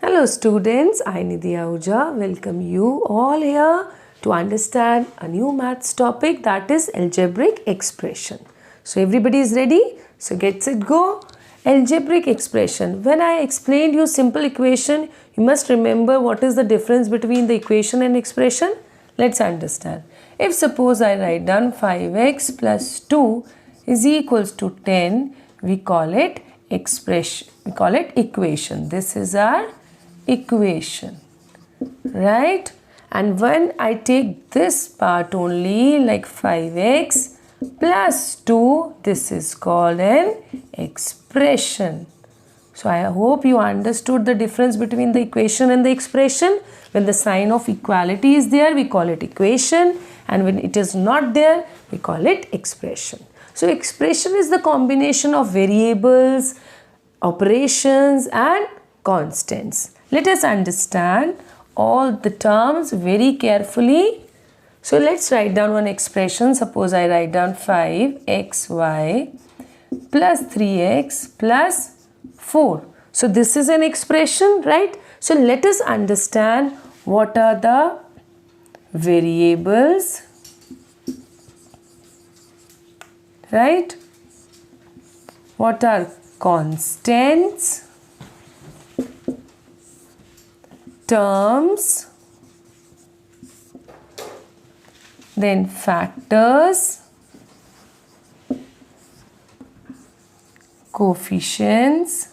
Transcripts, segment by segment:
Hello students, I Nidhi Ahuja welcome you all here to understand a new maths topic, that is algebraic expression. So everybody is ready? So get set go. Algebraic expression. When I explained you simple equation, you must remember what is the difference between the equation and expression. Let's understand. If suppose I write down 5x plus 2 is equals to 10, we call it expression. We call it equation. This is our equation, right? And when I take this part only, like 5x plus 2, this is called an expression. So I hope you understood the difference between the equation and the expression. When the sign of equality is there, we call it equation, and when it is not there, we call it expression. So expression is the combination of variables, operations and constants. Let us understand all the terms very carefully. So let's write down one expression. Suppose I write down 5xy plus 3x plus 4. So this is an expression, right? So let us understand what are the variables, right? What are constants, terms, then factors, coefficients.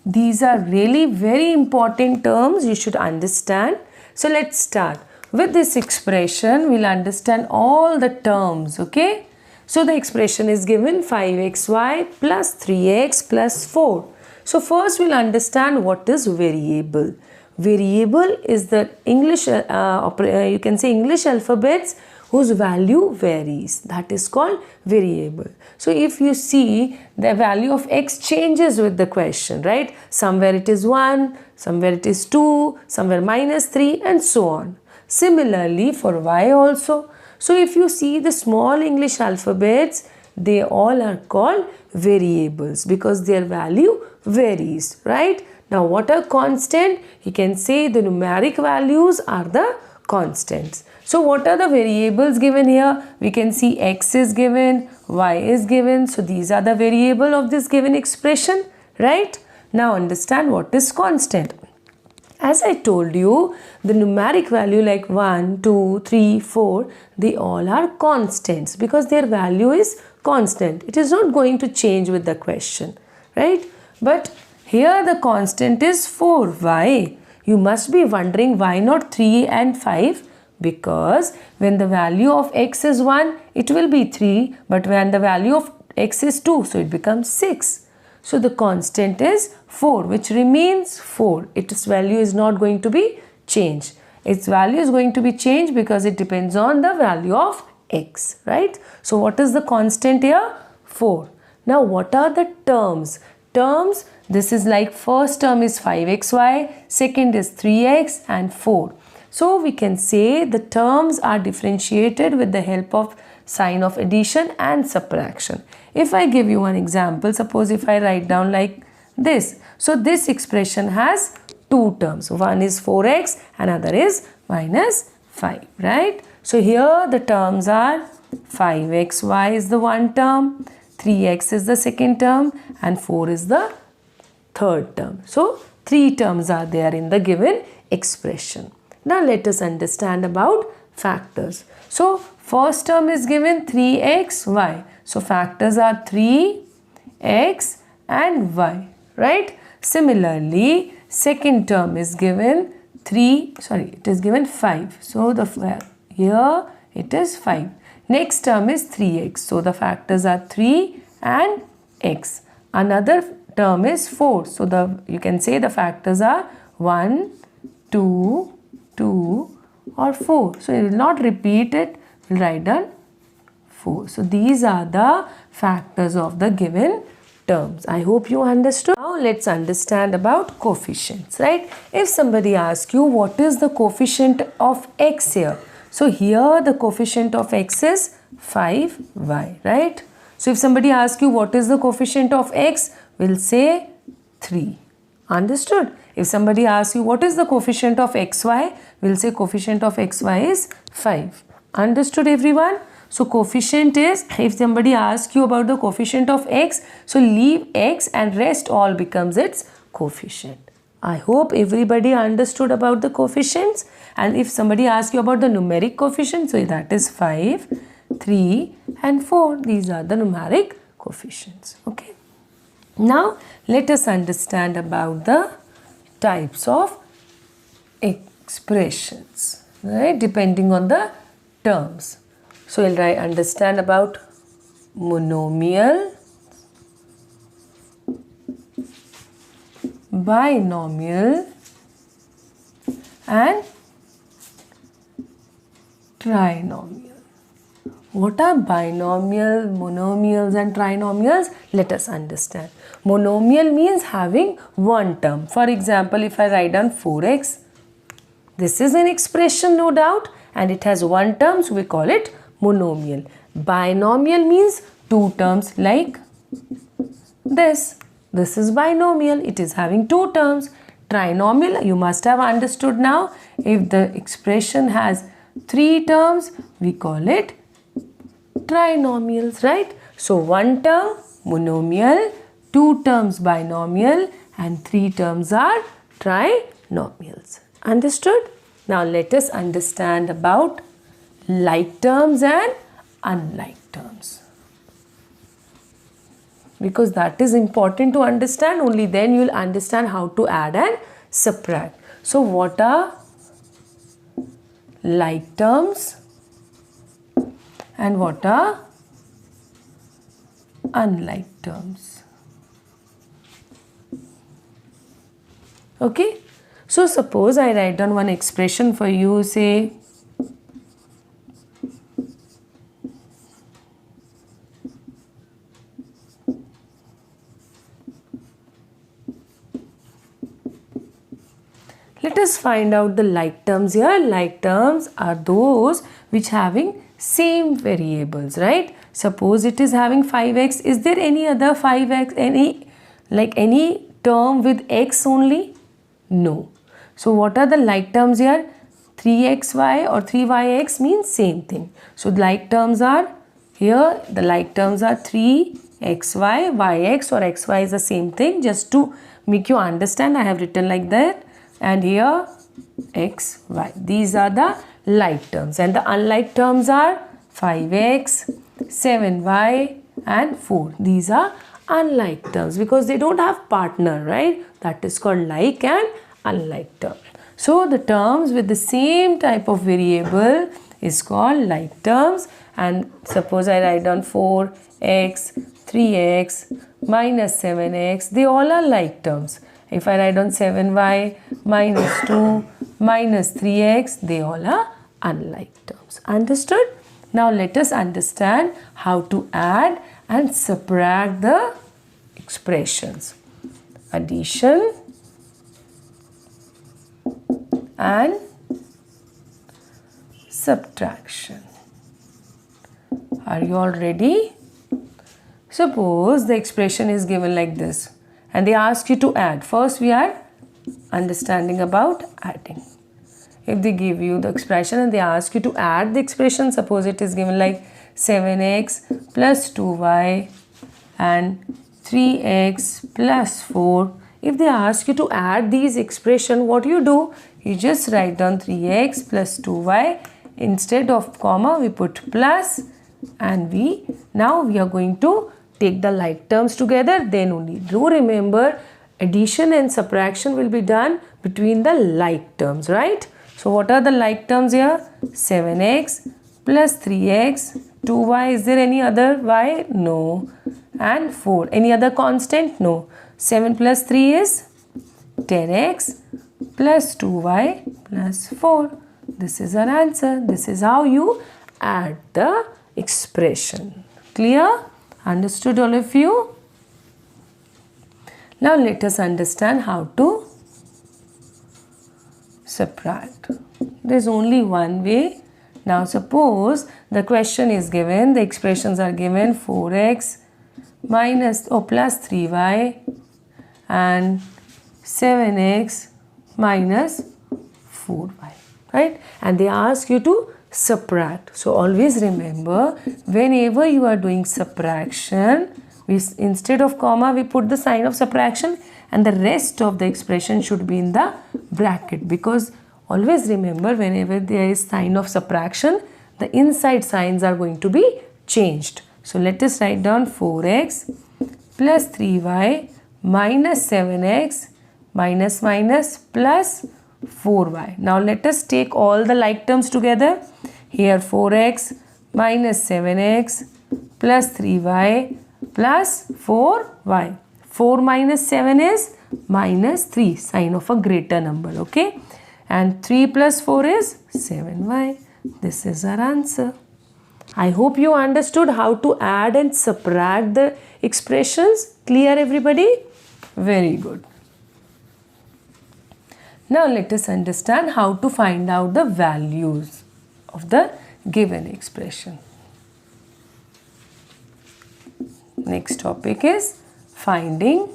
These are really very important terms you should understand. So let's start. With this expression, we'll understand all the terms, okay? So the expression is given 5xy plus 3x plus 4. So first we'll understand what is variable. Variable is the English, you can say English alphabets whose value varies. That is called variable. So if you see, the value of x changes with the question, right? Somewhere it is 1, somewhere it is 2, somewhere minus 3 and so on. Similarly for y also. So if you see the small English alphabets, they all are called variables because their value varies, right? Now what are constant? You can say the numeric values are the constants. So what are the variables given here? We can see x is given, y is given. So these are the variable of this given expression, right? Now understand what is constant. As I told you, the numeric value like 1, 2, 3, 4, they all are constants because their value is constant. It is not going to change with the question, right? But here the constant is 4. Why? You must be wondering why not 3 and 5? Because when the value of x is 1, it will be 3. But when the value of x is 2, so it becomes 6. So the constant is 4, which remains 4. Its value is not going to be changed. Its value is going to be changed because it depends on the value of x, right? So what is the constant here? 4. Now what are the terms? Terms, this is like first term is 5xy, second is 3x and 4. So we can say the terms are differentiated with the help of sign of addition and subtraction. If I give you one example, suppose if I write down like this. So this expression has two terms. One is 4x, another is minus 5, right? So here the terms are 5xy is the one term, 3x is the second term and 4 is the third term. So three terms are there in the given expression. Now let us understand about factors. So first term is given 3xy. So factors are 3x and y, right? Similarly, second term is given it is given 5. So here it is 5. Next term is 3x. So the factors are 3 and x. Another term is 4. So you can say the factors are 1, 2, 2 or 4. So you will not repeat it. We'll write down 4. So these are the factors of the given terms. I hope you understood. Now let's understand about coefficients, right? If somebody asks you what is the coefficient of x here. So here the coefficient of x is 5y, right? So if somebody asks you what is the coefficient of x, we'll say 3. Understood? If somebody asks you what is the coefficient of xy, we'll say coefficient of xy is 5. Understood everyone? So coefficient is, if somebody asks you about the coefficient of x, so leave x and rest all becomes its coefficient. I hope everybody understood about the coefficients. And if somebody asks you about the numeric coefficient, so that is 5, 3 and 4. These are the numeric coefficients. Okay. Now let us understand about the types of expressions, right, depending on the terms. So we'll understand about monomial, binomial and trinomial. What are binomial, monomials and trinomials? Let us understand. Monomial means having one term. For example, if I write down 4x, this is an expression no doubt and it has one term, so we call it monomial. Binomial means two terms like this. This is binomial. It is having two terms. Trinomial, you must have understood now. If the expression has three terms, we call it trinomials, right? So one term monomial, two terms binomial and three terms are trinomials. Understood? Now let us understand about like terms and unlike terms, because that is important to understand. Only then you will understand how to add and subtract. So what are like terms and what are unlike terms? Okay. So suppose I write down one expression for you, say let us find out the like terms here. Like terms are those which having same variables, right? Suppose it is having 5x. Is there any other 5x, any term with x only? No. So what are the like terms here? 3xy or 3yx means same thing. So like terms are here, the like terms are 3xy, yx or xy is the same thing. Just to make you understand, I have written like that. And here xy. These are the like terms. And the unlike terms are 5x, 7y and 4. These are unlike terms because they don't have partner, right? That is called like and unlike term. So the terms with the same type of variable is called like terms. And suppose I write down 4x, 3x, minus 7x. They all are like terms. If I write down 7y, minus 2, minus 3x, they all are unlike terms. Understood? Now let us understand how to add and subtract the expressions. Addition and subtraction. Are you all ready? Suppose the expression is given like this and they ask you to add. First we are understanding about adding. If they give you the expression and they ask you to add the expression, suppose it is given like 7x plus 2y and 3x plus 4. If they ask you to add these expressions, what you do? You just write down 3x plus 2y. Instead of comma, we put plus, and now we are going to take the like terms together. Then only do remember, addition and subtraction will be done between the like terms, right? So what are the like terms here? 7x plus 3x, 2y. Is there any other y? No. And 4. Any other constant? No. 7 plus 3 is 10x plus 2y plus 4. This is our answer. This is how you add the expression. Clear? Understood all of you? Now let us understand how to subtract. There is only one way. Now suppose the question is given, the expressions are given 4x minus or plus 3y and 7x minus 4y, right? And they ask you to subtract. So always remember, whenever you are doing subtraction, instead of comma we put the sign of subtraction, and the rest of the expression should be in the bracket, because always remember, whenever there is sign of subtraction, the inside signs are going to be changed. So let us write down 4x plus 3y minus 7x minus minus plus 4y. Now let us take all the like terms together. Here 4x minus 7x plus 3y plus 4y. 4 minus 7 is minus 3, sign of a greater number, okay? And 3 plus 4 is 7y. This is our answer. I hope you understood how to add and subtract the expressions. Clear, everybody? Very good. Now let us understand how to find out the values of the given expression. Next topic is finding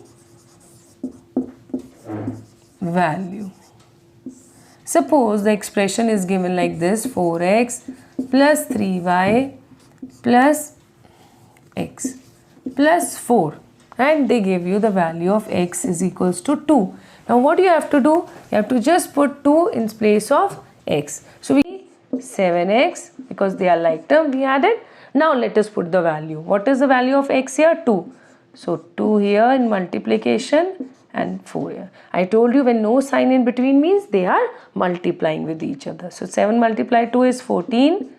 value. Suppose the expression is given like this: 4x plus 3y plus x plus 4, and they give you the value of x is equals to 2. Now what you have to do? You have to just put 2 in place of x. So we 7x, because they are like term, we added. Now let us put the value. What is the value of x here? 2. So 2 here in multiplication and 4 here. I told you, when no sign in between means they are multiplying with each other. So 7 multiplied 2 is 14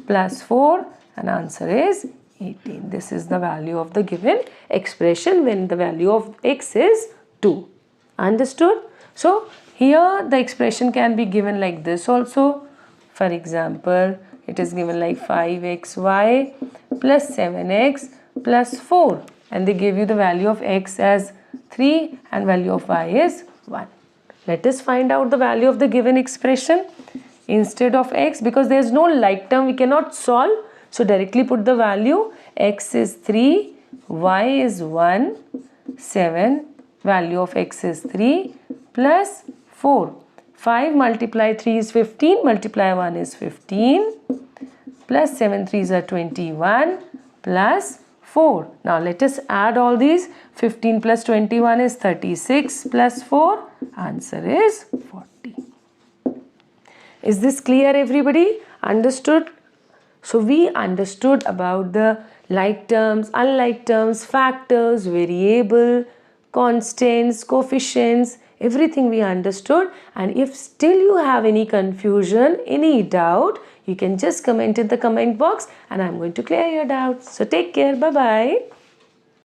plus 4, and answer is 18. This is the value of the given expression when the value of x is 2. Understood? So here the expression can be given like this also. For example, it is given like 5xy plus 7x plus 4, and they give you the value of x as 3 and value of y is 1. Let us find out the value of the given expression. Instead of x, because there is no like term, we cannot solve. So directly put the value. X is 3, y is 1, 7, value of x is 3 plus 4. 5 multiply 3 is 15, multiply 1 is 15, plus 7 3s are 21, plus 4. Now let us add all these. 15 plus 21 is 36, plus 4, answer is 40. Is this clear, everybody? Understood? So we understood about the like terms, unlike terms, factors, variable, constants, coefficients, everything we understood. And if still you have any confusion, any doubt, you can just comment in the comment box and I'm going to clear your doubts. So take care. Bye-bye.